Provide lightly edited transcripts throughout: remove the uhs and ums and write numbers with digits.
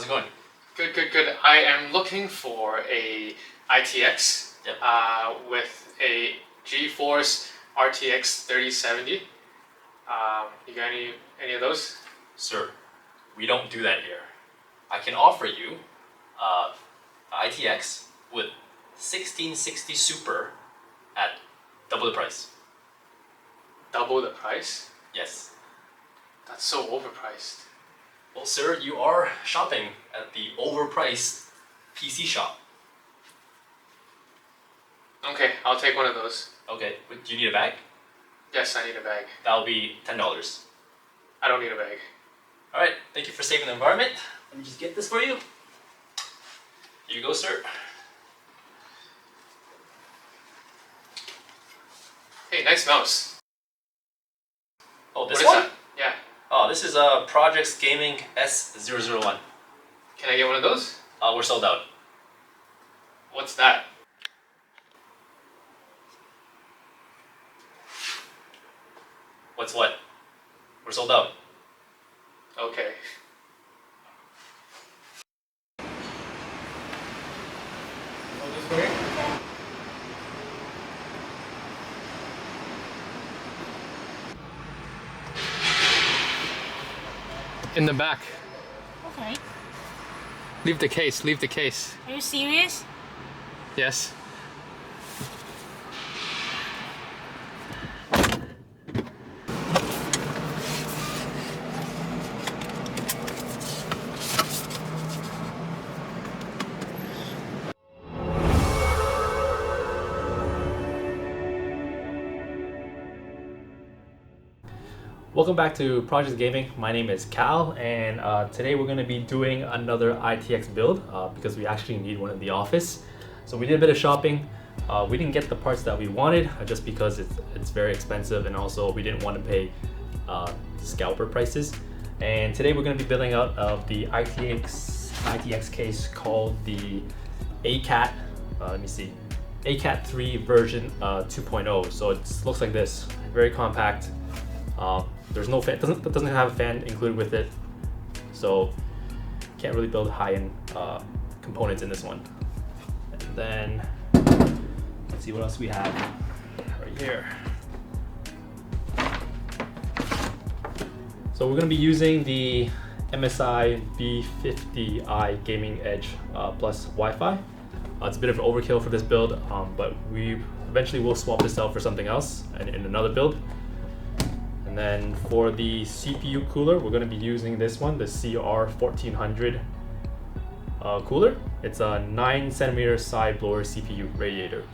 How's it going? Good, good, good. I am looking for a ITX with a GeForce RTX 3070. You got any of those? Sir, we don't do that here. I can offer you ITX with 1660 Super at double the price. Double the price? Yes. That's so overpriced. Well, sir, you are shopping at the overpriced PC shop. Okay, I'll take one of those. Okay, but do you need a bag? Yes, I need a bag. That'll be $10. I don't need a bag. Alright, thank you for saving the environment. Let me just get this for you. Here you go, sir. Hey, nice mouse. Oh, this What is one? that? Yeah. Oh, this is Projects Gaming S001. Can I get one of those? We're sold out. What's that? What's what? We're sold out. Okay. This way? In the back. Okay. Leave the case, leave the case. Are you serious? Yes. Welcome back to Project Gaming. My name is Cal, and today we're going to be doing another ITX build because we actually need one in the office. So we did a bit of shopping. We didn't get the parts that we wanted just because it's very expensive, and also we didn't want to pay scalper prices. And today we're going to be building out of the ITX case called the ACAT. Let me see, ACAT 3 version 2.0. So it looks like this, very compact. There's no fan, doesn't have a fan included with it, so can't really build high-end components in this one. And then let's see what else we have right here. So we're going to be using the MSI V50i Gaming Edge plus Wi-Fi. It's a bit of an overkill for this build, but we eventually will swap this out for something else and in another build. And then for the CPU cooler, we're going to be using this one, the CR1400 cooler. It's a 9cm side blower CPU radiator.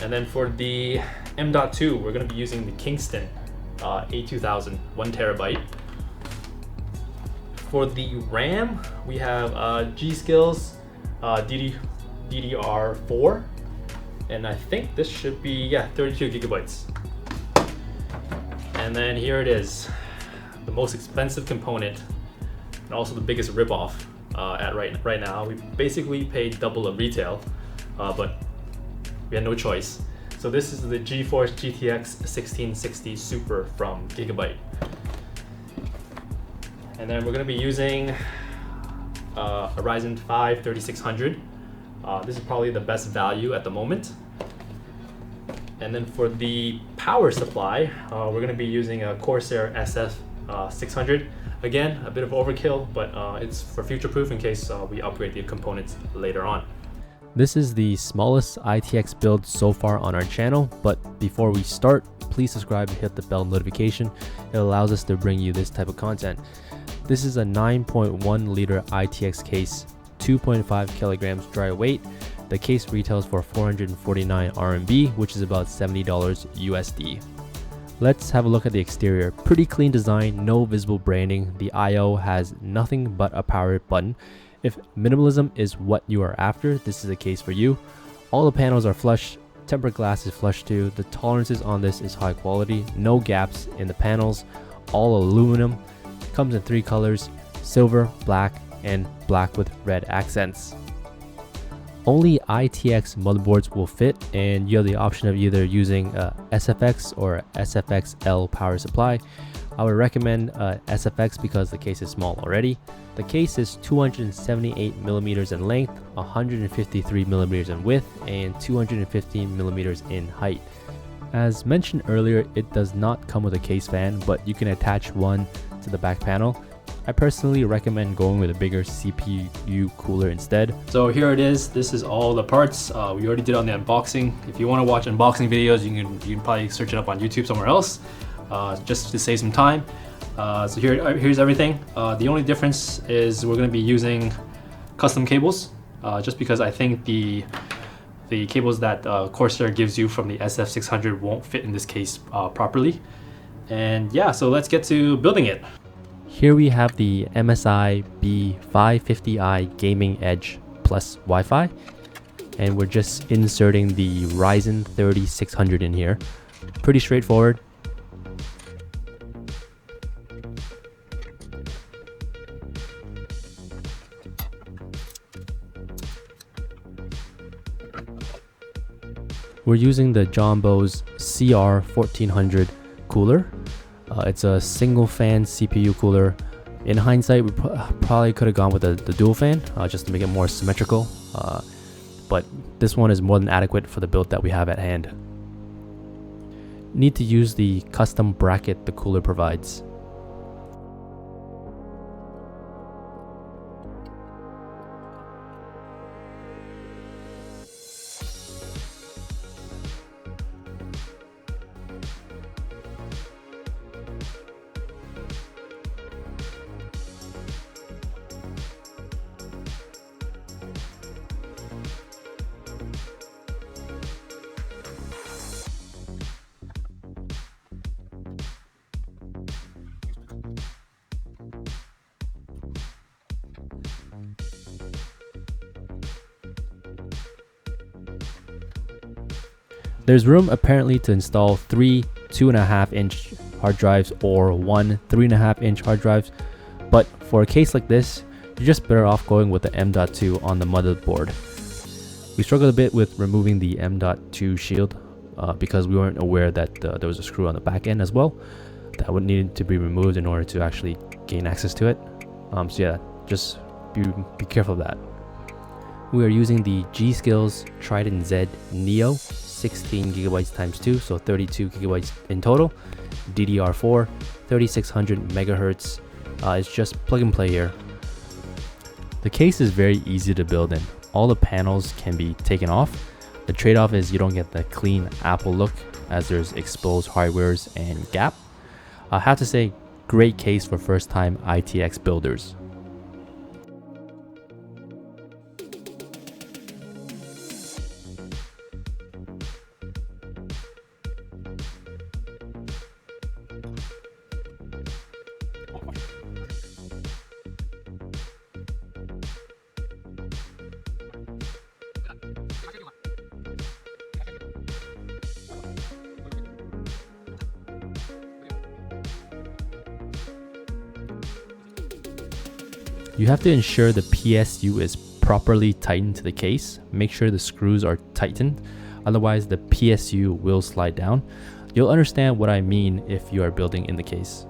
And then for the M.2, we're going to be using the Kingston A2000 1TB. For the RAM, we have G.SKILL's DDR4, and I think this should be 32 gigabytes. And then here it is, the most expensive component and also the biggest ripoff at right now. We basically paid double the retail, but we had no choice. So this is the GeForce GTX 1660 Super from Gigabyte. And then we're going to be using a Ryzen 5 3600. This is probably the best value at the moment. And then for the power supply, we're going to be using a Corsair SF600. Again, a bit of overkill, but it's for future-proof in case we upgrade the components later on. This is the smallest ITX build so far on our channel, but before we start, please subscribe and hit the bell notification. It allows us to bring you this type of content. This is a 9.1 liter ITX case, 2.5 kilograms dry weight. The case retails for 449 RMB, which is about $70 USD. Let's have a look at the exterior. Pretty clean design, no visible branding. The I/O has nothing but a power button. If minimalism is what you are after, this is the case for you. All the panels are flush. Tempered glass is flush too. The tolerances on this is high quality. No gaps in the panels. All aluminum. Comes in 3 colors: silver, black, and black with red accents. Only ITX motherboards will fit, and you have the option of either using a SFX or SFXL power supply. I would recommend SFX because the case is small already. The case is 278 millimeters in length, 153 millimeters in width, and 215 millimeters in height. As mentioned earlier, it does not come with a case fan, but you can attach one to the back panel. I personally recommend going with a bigger CPU cooler instead. So here it is. This is all the parts. We already did on the unboxing. If you want to watch unboxing videos, you can probably search it up on YouTube somewhere else, just to save some time. So here's everything. The only difference is we're going to be using custom cables, just because I think the cables that Corsair gives you from the SF600 won't fit in this case properly. And yeah, so let's get to building it. Here we have the MSI B550i Gaming Edge plus Wi-Fi, and we're just inserting the Ryzen 3600 in here. Pretty straightforward. We're using the Jumbo's CR1400 cooler. It's a single fan CPU cooler. In hindsight, we probably could have gone with the dual fan just to make it more symmetrical. But this one is more than adequate for the build that we have at hand. Need to use the custom bracket the cooler provides. There's room apparently to install 3 2.5-inch hard drives or 1 3.5-inch hard drives, but for a case like this, you're just better off going with the M.2 on the motherboard. We struggled a bit with removing the M.2 shield because we weren't aware that there was a screw on the back end as well that would need to be removed in order to actually gain access to it. So yeah, just be careful of that. We are using the G.SKILL's TRIDENTZ Neo, 16 gigabytes times 2, so 32 gigabytes in total. DDR4, 3600 megahertz. It's just plug and play here. The case is very easy to build in. All the panels can be taken off. The trade-off is you don't get the clean Apple look as there's exposed hardwares and gap. I have to say, great case for first-time ITX builders. You have to ensure the PSU is properly tightened to the case. Make sure the screws are tightened, otherwise the PSU will slide down. You'll understand what I mean if you are building in the case.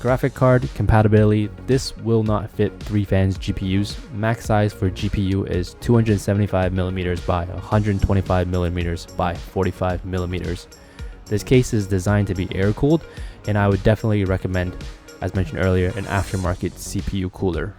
Graphic card compatibility. This will not fit 3 fans GPUs. Max size for GPU is 275 millimeters by 125 millimeters by 45 millimeters. This case is designed to be air cooled, and I would definitely recommend, as mentioned earlier, an aftermarket CPU cooler.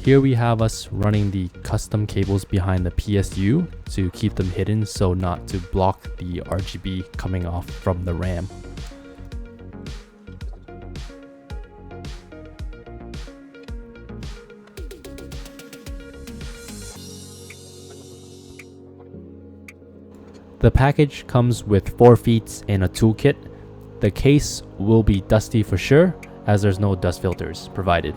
Here we have us running the custom cables behind the PSU to keep them hidden so not to block the RGB coming off from the RAM. The package comes with 4 feet and a toolkit. The case will be dusty for sure, as there's no dust filters provided.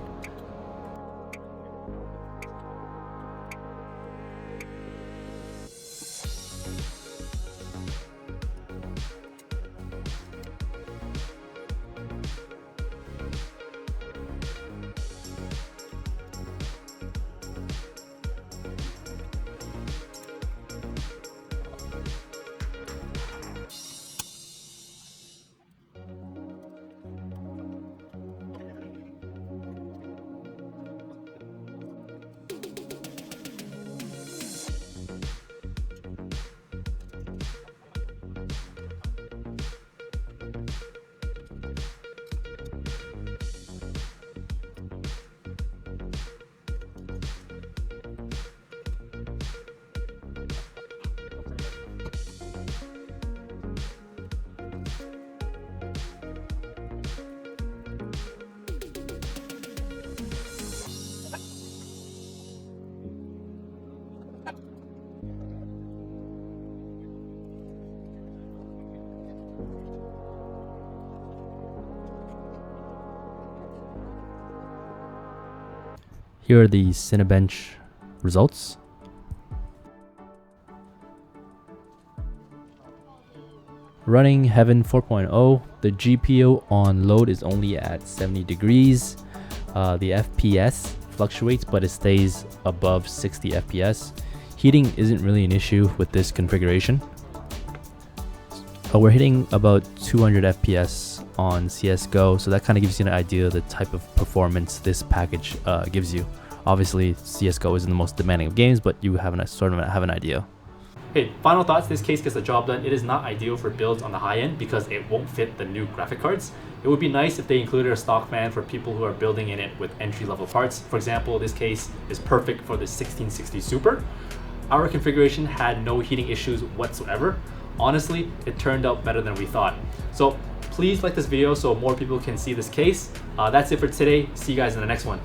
Here are the Cinebench results. Running Heaven 4.0, the GPU on load is only at 70 degrees. The FPS fluctuates, but it stays above 60 FPS. Heating isn't really an issue with this configuration. We're hitting about 200 FPS on CSGO, so that kind of gives you an idea of the type of performance this package gives you. Obviously, CSGO isn't the most demanding of games, but you have an idea. Hey, final thoughts, this case gets the job done. It is not ideal for builds on the high end because it won't fit the new graphic cards. It would be nice if they included a stock fan for people who are building in it with entry-level parts. For example, this case is perfect for the 1660 Super. Our configuration had no heating issues whatsoever. Honestly, it turned out better than we thought. So please like this video so more people can see this case. That's it for today. See you guys in the next one.